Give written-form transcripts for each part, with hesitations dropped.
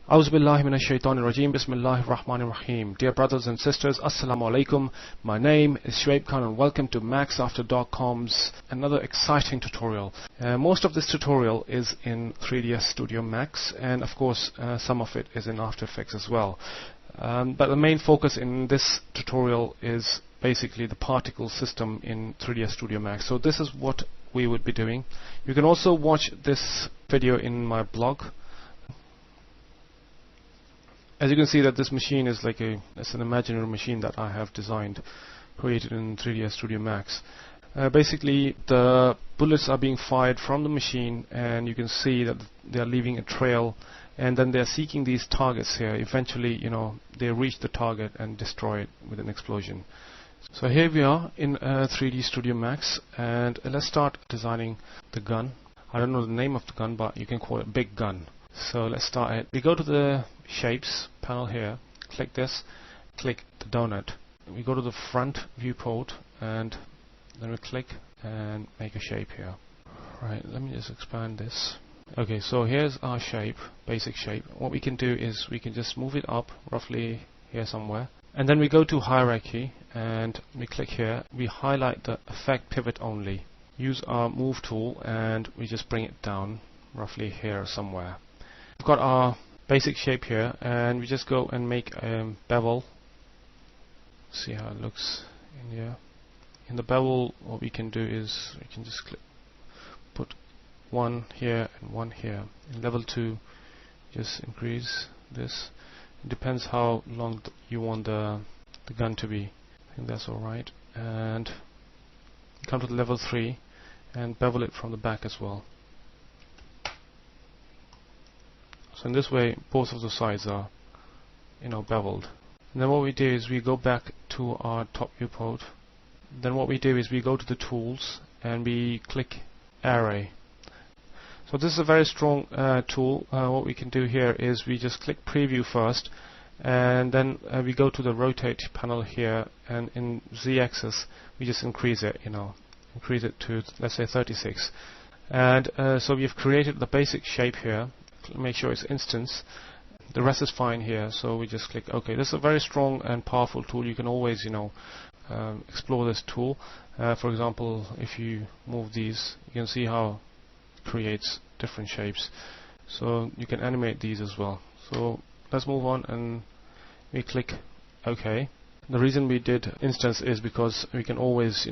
A'udhu billahi minash shaitanir rajim. Bismillahir Rahmanir Rahim. Dear brothers and sisters, Assalamu alaikum. My name is Shoaib Khan and welcome to Maxafter.com's another exciting tutorial. Most of this tutorial is in 3ds Studio Max, and of course some of it is in After Effects as well. But the main focus in this tutorial is basically the particle system in 3ds Studio Max. So this is what we would be doing. You can also watch this video in my blog. As you can see that this machine is like it's an imaginary machine that I have designed, created in 3ds Studio Max. Basically the bullets are being fired from the machine, and you can see that they are leaving a trail, and then they are seeking these targets here. Eventually, they reach the target and destroy it with an explosion. So here we are in 3D Studio Max, and let's start designing the gun. I don't know the name of the gun, but you can call it Big Gun. So let's start it. We go to the shapes panel here, click this, click the donut. We go to the front viewport, and then we click and make a shape here. Right, let me just expand this. Okay, so here's our shape, basic shape. What we can do is we can just move it up roughly here somewhere, and then we go to hierarchy and we click here. We highlight the effect pivot only. Use our move tool and we just bring it down roughly here somewhere. We've got our basic shape here, and we just go and make a bevel. See how it looks in here. In the bevel, what we can do is we can just put one here and one here. In level 2, just increase this. It depends how long you want the gun to be. I think that's alright. And come to the level 3 and bevel it from the back as well. So in this way, both of the sides are, beveled. And then what we do is we go back to our top viewport. Then what we do is we go to the tools and we click array. So this is a very strong tool. What we can do here is we just click preview first, and then we go to the rotate panel here, and in z-axis we just increase it, increase it to, let's say, 36. And so we've created the basic shape here. Make sure it's instance. The rest is fine here, so we just click OK. This is a very strong and powerful tool. You can always explore this tool. For example, if you move these, you can see how it creates different shapes, so you can animate these as well. So let's move on and we click OK. The reason we did instance is because we can always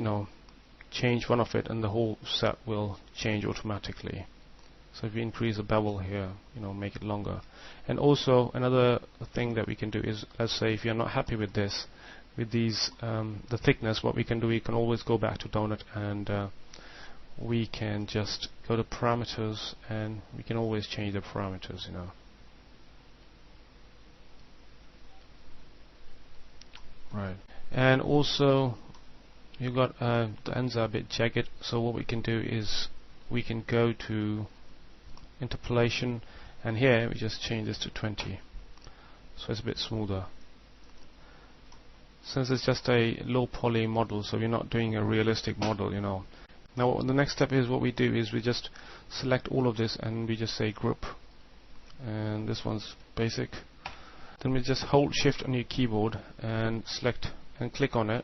change one of it and the whole set will change automatically. So if we increase the bevel here, make it longer. And also another thing that we can do is, let's say if you're not happy with this, with these, the thickness, what we can do, we can always go back to donut and we can just go to parameters, and we can always change the parameters, Right. And also you've got the ends are a bit jagged, so what we can do is we can go to interpolation, and here we just change this to 20, so it's a bit smoother. Since it's just a low poly model, so we're not doing a realistic model, Now the next step is what we do is we just select all of this and we just say group, and this one's basic. Then we just hold shift on your keyboard and select and click on it,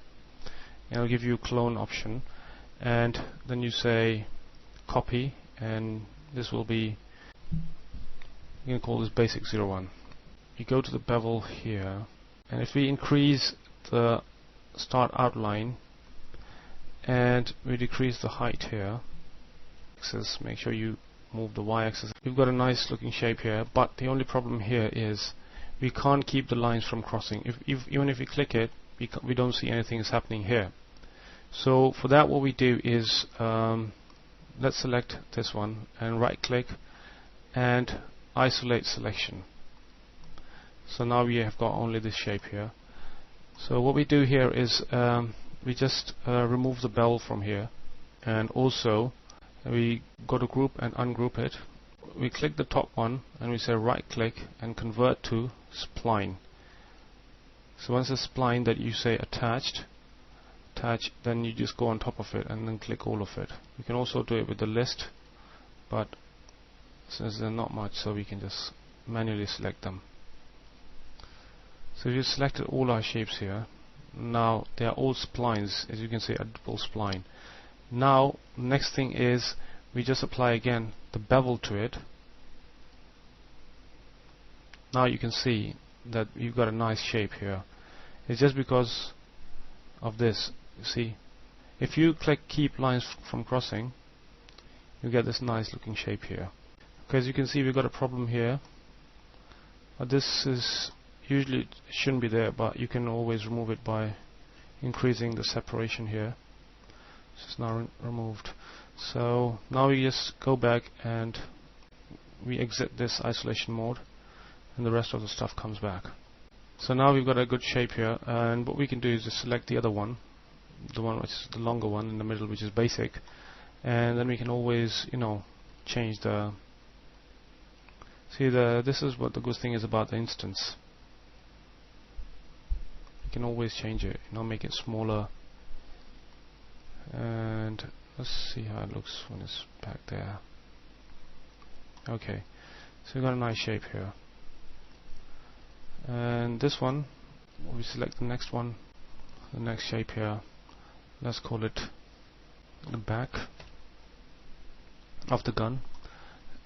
and it'll give you a clone option, and then you say copy, and this will be, you can call this basic 01. You go to the bevel here, and if we increase the start outline and we decrease the height here, make sure you move the y-axis. We've got a nice looking shape here, but the only problem here is we can't keep the lines from crossing. Even if we click it, we don't see anything is happening here. So for that, what we do is let's select this one and right click and isolate selection. So now we have got only this shape here. So what we do here is we just remove the bevel from here, and also we go to group and ungroup it. We click the top one and we say right click and convert to spline. So once it's spline, that you say attach, then you just go on top of it and then click all of it. You can also do it with the list, but since there's not much, so we can just manually select them. So we selected all our shapes here. Now they are all splines, as you can see, a double spline. Now next thing is we just apply again the bevel to it. Now you can see that you've got a nice shape here. It's just because of this. You see, if you click keep lines from crossing, you get this nice looking shape here. Because you can see we've got a problem here. This is usually it shouldn't be there, but you can always remove it by increasing the separation here. It's now removed. So now we just go back and we exit this isolation mode, and the rest of the stuff comes back. So now we've got a good shape here, and what we can do is just select the other one, the one which is the longer one in the middle, which is basic, and then we can always, you know, change the. See, this is what the good thing is about the instance. You can always change it, you know, make it smaller, and let's see how it looks when it's back there. Okay, so we've got a nice shape here. And this one, we select the next one, the next shape here. Let's call it the back of the gun,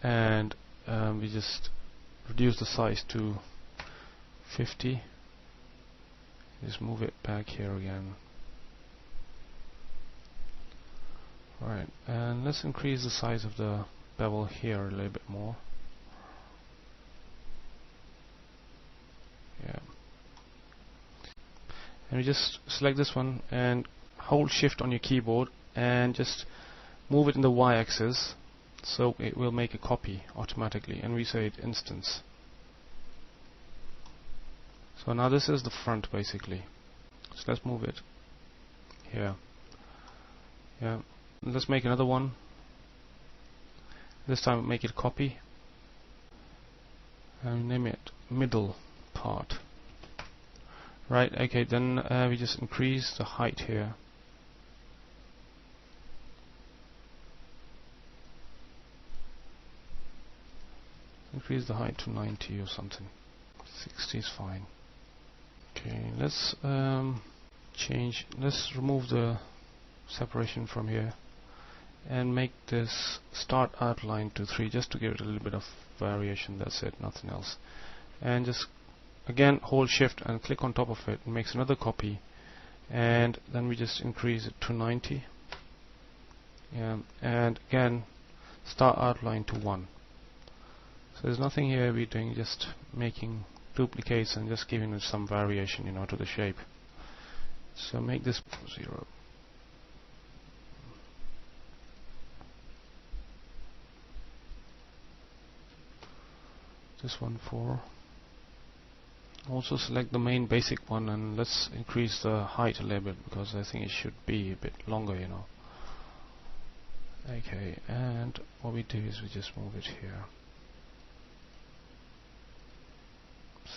and we just reduce the size to 50. Just move it back here again. Right, and let's increase the size of the bevel here a little bit more. Yeah. And we just select this one and hold shift on your keyboard and just move it in the y-axis, so it will make a copy automatically, and we say it instance. So now this is the front basically. So let's move it here. Yeah. Let's make another one. This time make it a copy and name it middle part. Right, okay, then we just increase the height here. Increase the height to 90 or something. 60 is fine. Okay, let's let's remove the separation from here and make this start outline to 3, just to give it a little bit of variation. That's it, nothing else. And just again hold shift and click on top of it. It makes another copy, and then we just increase it to 90. Yeah, and again start outline to 1. So there's nothing here we're doing, just making duplicates and just giving it some variation, you know, to the shape. So make this 0. This one 4. Also select the main basic one, and let's increase the height a little bit, because I think it should be a bit longer, you know. Okay, and what we do is we just move it here.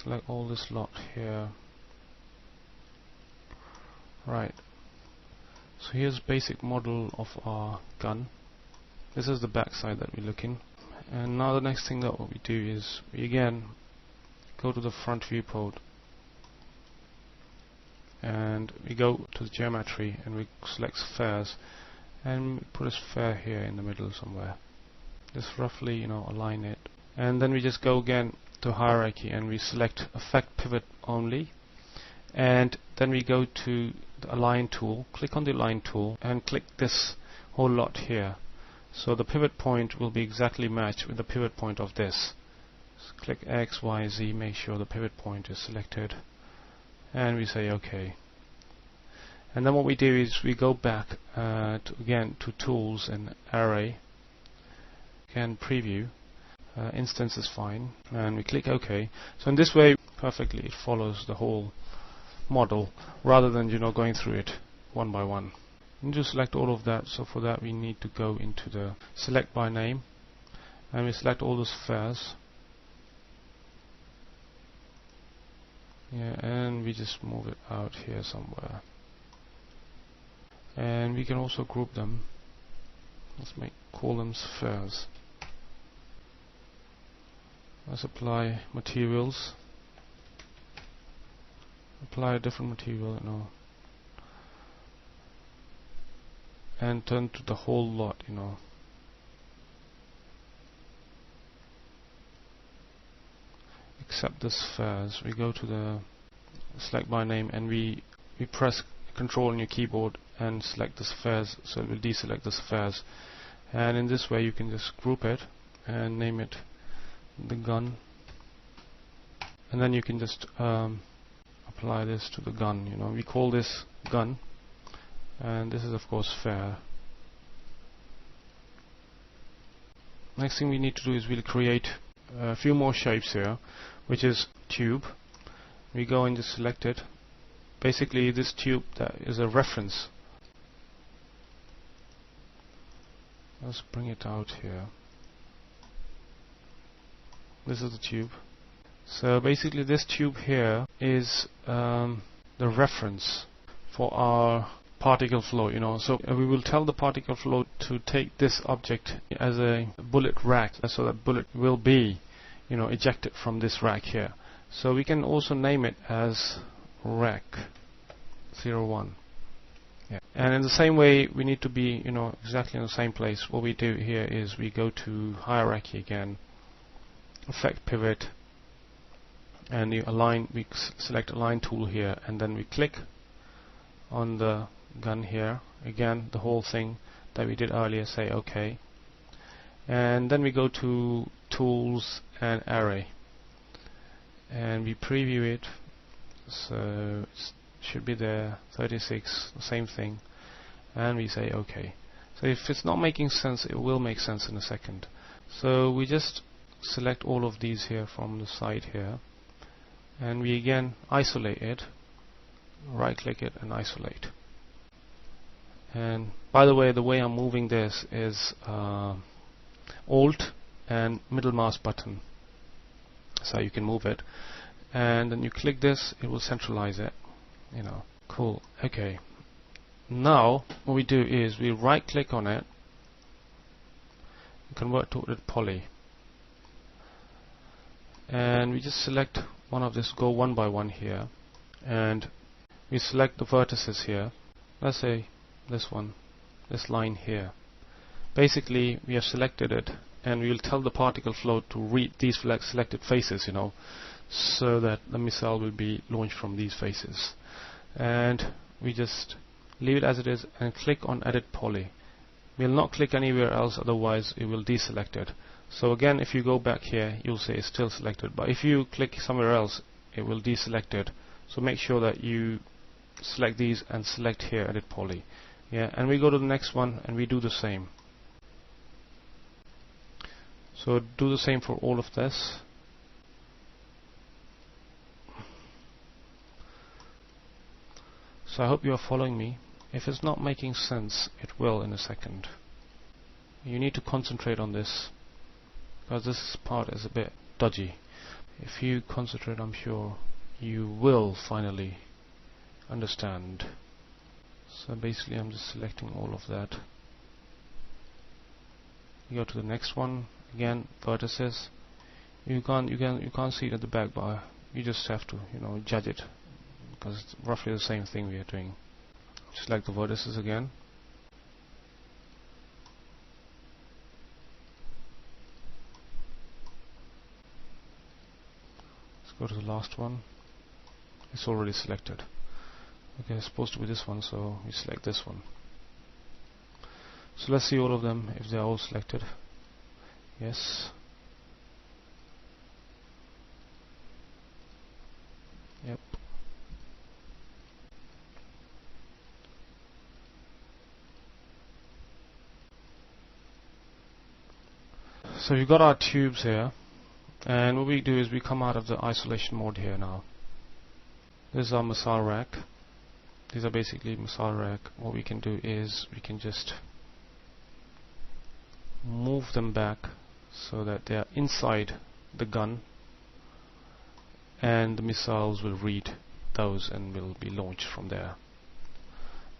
Select all this lot here. Right. So here's basic model of our gun. This is the back side that we're looking. And now the next thing that what we do is we again go to the front viewport, and we go to the geometry and we select spheres, and put a sphere here in the middle somewhere. Just roughly, you know, align it, and then we just go again to hierarchy and we select effect pivot only, and then we go to the align tool, click on the align tool and click this whole lot here, so the pivot point will be exactly matched with the pivot point of this. So click X, Y, Z, make sure the pivot point is selected, and we say OK. And then what we do is we go back again to tools and array, again preview, instance is fine, and we click OK. So in this way perfectly it follows the whole model, rather than, you know, going through it one by one. And just select all of that. So for that we need to go into the select by name, and we select all the spheres. Yeah, and we just move it out here somewhere. And we can also group them. Let's call them spheres. Let's apply materials. Apply a different material, and turn to the whole lot, except the spheres. We go to the select by name, and we press Control on your keyboard and select the spheres, so it will deselect the spheres. And in this way you can just group it and name it the gun, and then you can just apply this to the gun. We call this gun, and this is of course sphere. Next thing we need to do is we'll create a few more shapes here, which is tube. We go and just select it. Basically this tube that is a reference. Let's bring it out here. This is the tube. So basically this tube here is the reference for our particle flow, so we will tell the particle flow to take this object as a bullet rack, so that bullet will be ejected from this rack here. So we can also name it as rack 01. Yeah. And in the same way we need to be exactly in the same place. What we do here is we go to hierarchy again, effect pivot, and you align. We select align tool here, and then we click on the gun here again, the whole thing that we did earlier, say OK, and then we go to tools and array, and we preview it, so it should be there, 36, the same thing, and we say OK. So if it's not making sense, it will make sense in a second. So we just select all of these here from the side here, and we again isolate it, right click it and isolate. And by the way I'm moving this is Alt and middle mouse button, so you can move it, and then you click this, it will centralize it. Cool. Okay, now what we do is we right click on it, convert to poly, and we just select one of this, go one by one here, and we select the vertices here. Let's say this one, this line here. Basically we have selected it, and we will tell the particle flow to read these selected faces, so that the missile will be launched from these faces. And we just leave it as it is and click on edit poly. We'll not click anywhere else, otherwise it will deselect it. So again, if you go back here, you'll say it's still selected, but if you click somewhere else, it will deselect it. So make sure that you select these and select here edit poly. Yeah, and we go to the next one and we do the same. So do the same for all of this. So I hope you are following me. If it's not making sense, it will in a second. You need to concentrate on this, because this part is a bit dodgy. If you concentrate, I'm sure you will finally understand. So basically I'm just selecting all of that. You go to the next one, again vertices. You can't see it at the back, but you just have to judge it, because it's roughly the same thing we are doing. Select the vertices again. Let's go to the last one. It's already selected. Okay, it's supposed to be this one, so we select this one. So let's see all of them, if they are all selected. Yes. Yep. So we've got our tubes here, and what we do is we come out of the isolation mode here now. This is our missile rack. These are basically missile rack. What we can do is we can just move them back so that they are inside the gun, and the missiles will read those and will be launched from there.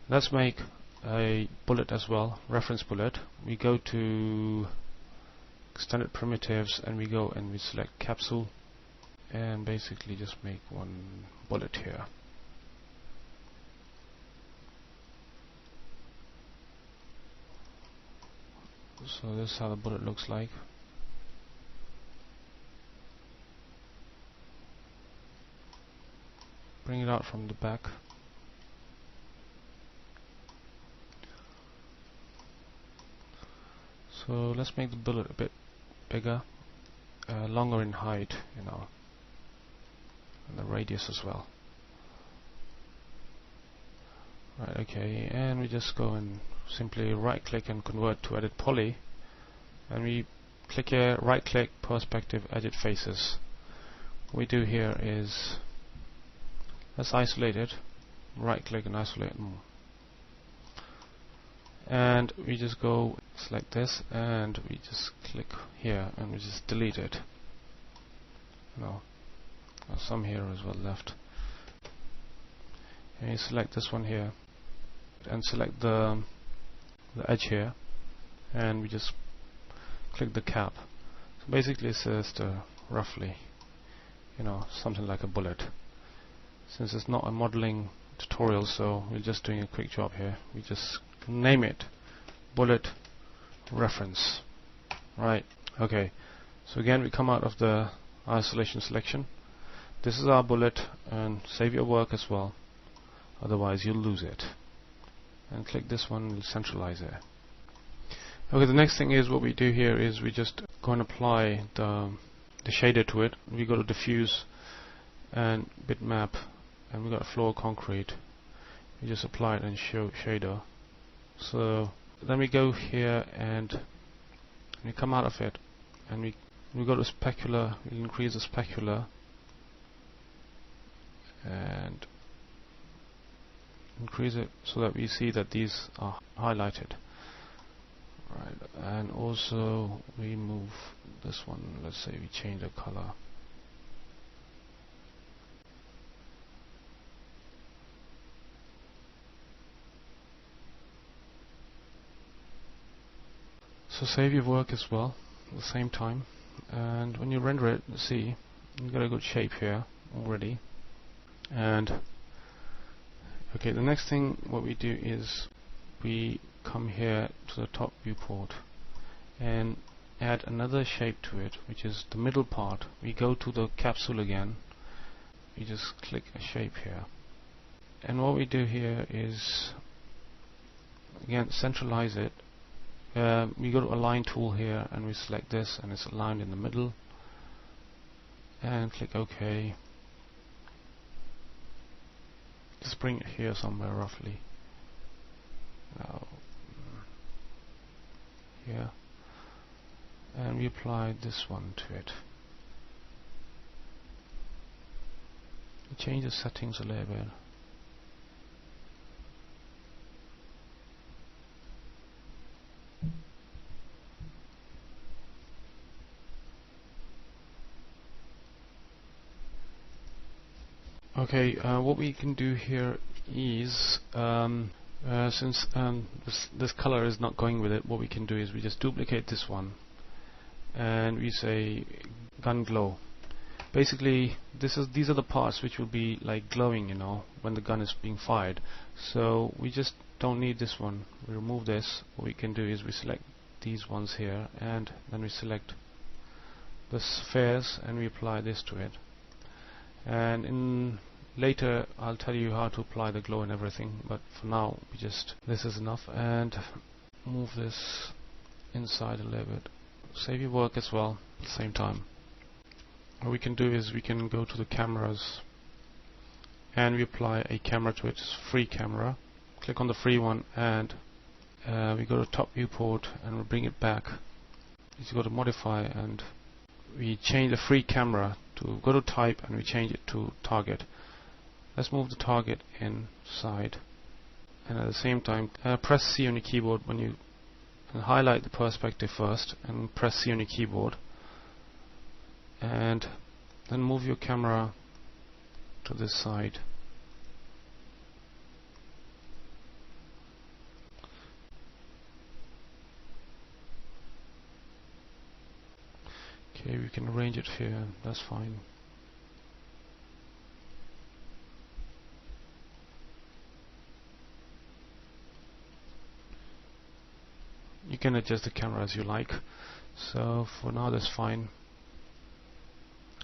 Let's make a bullet as well, reference bullet. We go to extended primitives, and we go and we select capsule, and basically just make one bullet here. So this is how the bullet looks like. Bring it out from the back. So let's make the bullet a bit bigger, longer in height, you know, and the radius as well. Right, okay, and we just go and simply right click and convert to edit poly, and we click here, right click, perspective, edit faces. What we do here is let's isolate it, right click and isolate more. And we just go select this and we just click here and we just delete it. No, there's some here as well left. And you select this one here and select the edge here, and we just click the cap. So basically it says roughly, you know, something like a bullet. Since it's not a modeling tutorial, so we're just doing a quick job here. We just name it bullet reference. Right, okay, so again we come out of the isolation selection. This is our bullet, and save your work as well, otherwise you'll lose it. And click this one, we'll centralize it. Okay, the next thing is what we do here is we just go and apply the shader to it. We go to diffuse and bitmap, and we got floor concrete. We just apply it and show shader. So then we go here and we come out of it, and we go to specular. We increase the specular and increase it so that we see that these are highlighted. Right, and also we move this one. Let's say we change the color. So save your work as well at the same time, and when you render it, see you got a good shape here already. And okay, the next thing what we do is we come here to the top viewport and add another shape to it, which is the middle part. We go to the capsule again, we just click a shape here, and what we do here is again centralize it. We go to align tool here and we select this, and it's aligned in the middle, and click OK. Just bring it here somewhere roughly. Now here, and we apply this one to it. We change the settings a little bit. Okay, what we can do here is since this color is not going with it, what we can do is we just duplicate this one and we say gun glow. Basically these are the parts which will be like glowing, you know, when the gun is being fired. So we just don't need this one. We remove this. What we can do is we select these ones here, and then we select the spheres and we apply this to it. And later I'll tell you how to apply the glow and everything, but for now this is enough. And move this inside a little bit. Save your work as well at the same time. What we can do is we can go to the cameras and we apply a camera to it. It's free camera. Click on the free one, and we go to top viewport and we bring it back. You go to modify and we change the free camera to go to type, and we change it to target. Let's move the target inside, and at the same time press C on your keyboard when you highlight the perspective first, and press C on your keyboard, and then move your camera to this side. change it here, that's fine. You can adjust the camera as you like. So for now that's fine.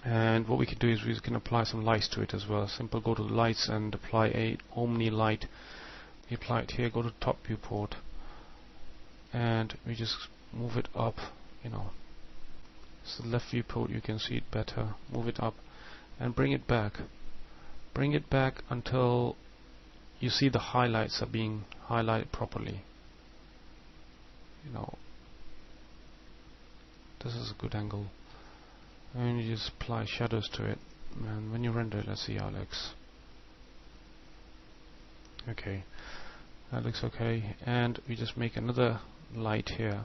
And what we can do is we can apply some lights to it as well. Simple, go to the lights and apply a Omni light. We apply it here, go to top viewport, and we just move it up, you know. So the left viewport you can see it better. Move it up and bring it back. Bring it back until you see the highlights are being highlighted properly. You know, this is a good angle. And you just apply shadows to it, and when you render it, let's see how it looks. Okay, that looks okay. And we just make another light here.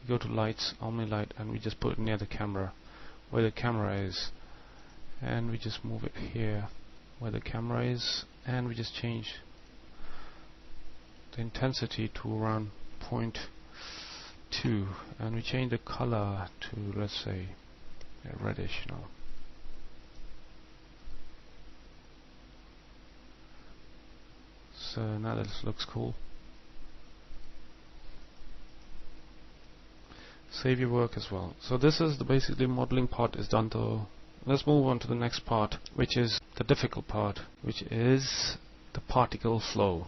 We go to lights, Omni light, and we just put it near the camera, where the camera is, and we just move it here where the camera is, and we just change the intensity to around 0.2, and we change the color to, let's say, reddish now. So now this looks cool. Save your work as well. So this is the basically modeling part is done. Though let's move on to the next part, which is the difficult part, which is the particle flow.